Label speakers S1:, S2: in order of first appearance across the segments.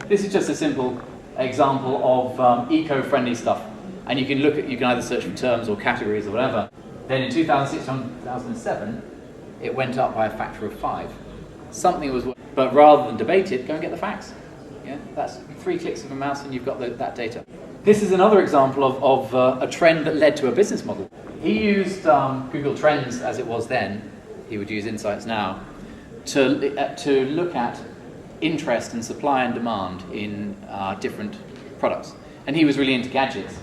S1: This is just a simple example of eco-friendly stuff. And you can either search for terms or categories or whatever. Then in 2006, 2007, it went up by a factor of 5. Something was, but rather than debate it, go and get the facts. Yeah, that's 3 clicks of a mouse and you've got that data. This is another example of a trend that led to a business model. He used Google Trends as it was then. He would use Insights now to look at interest and supply and demand in different products. And he was really into gadgets.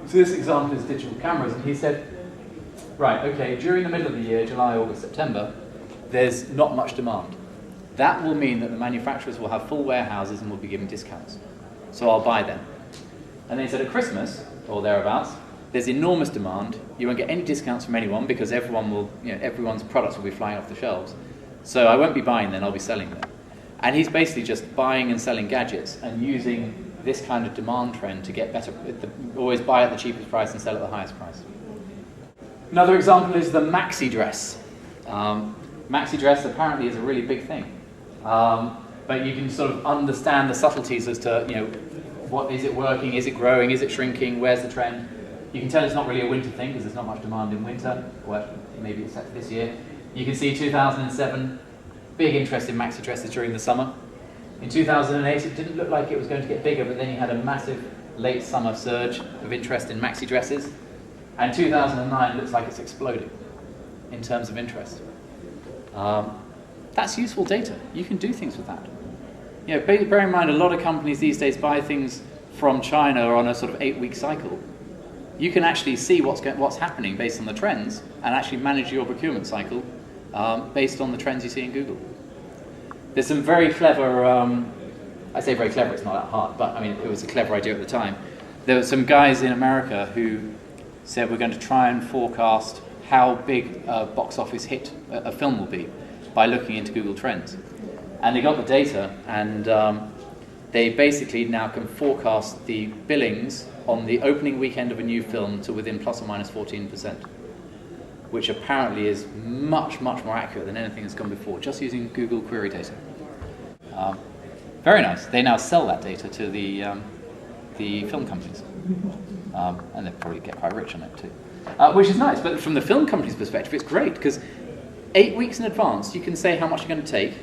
S1: So this example is digital cameras, and he said, right, okay, during the middle of the year, July, August, September, there's not much demand. That will mean that the manufacturers will have full warehouses and will be giving discounts. So I'll buy them. And then he said at Christmas, or thereabouts, there's enormous demand. You won't get any discounts from anyone because everyone's products will be flying off the shelves. So I won't be buying then, I'll be selling them. And he's basically just buying and selling gadgets and using this kind of demand trend to get better, always buy at the cheapest price and sell at the highest price. Another example is the maxi dress. Maxi dress apparently is a really big thing. But you can sort of understand the subtleties as to, what is it working, is it growing, is it shrinking, where's the trend? You can tell it's not really a winter thing because there's not much demand in winter, or maybe it's set this year. You can see 2007, big interest in maxi dresses during the summer. In 2008, it didn't look like it was going to get bigger, but then you had a massive late summer surge of interest in maxi dresses. And 2009 looks like it's exploding in terms of interest. That's useful data. You can do things with that. Bear in mind, a lot of companies these days buy things from China on a sort of 8-week cycle. You can actually see what's happening based on the trends and actually manage your procurement cycle based on the trends you see in Google. There's some very clever, I say very clever, it's not that hard, but I mean, it was a clever idea at the time. There were some guys in America who said we're going to try and forecast how big a box office hit a film will be by looking into Google Trends. And they got the data, and they basically now can forecast the billings on the opening weekend of a new film to within plus or minus 14%, which apparently is much, much more accurate than anything that's gone before, just using Google query data. Very nice. They now sell that data to the film companies. And they probably get quite rich on it too. Which is nice, but from the film company's perspective, it's great, because 8 weeks in advance, you can say how much you're going to take.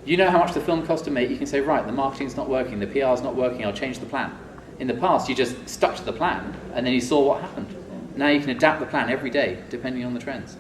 S1: You know how much the film costs to make. You can say, right, the marketing's not working, the PR's not working, I'll change the plan. In the past, you just stuck to the plan, and then you saw what happened. Now you can adapt the plan every day, depending on the trends.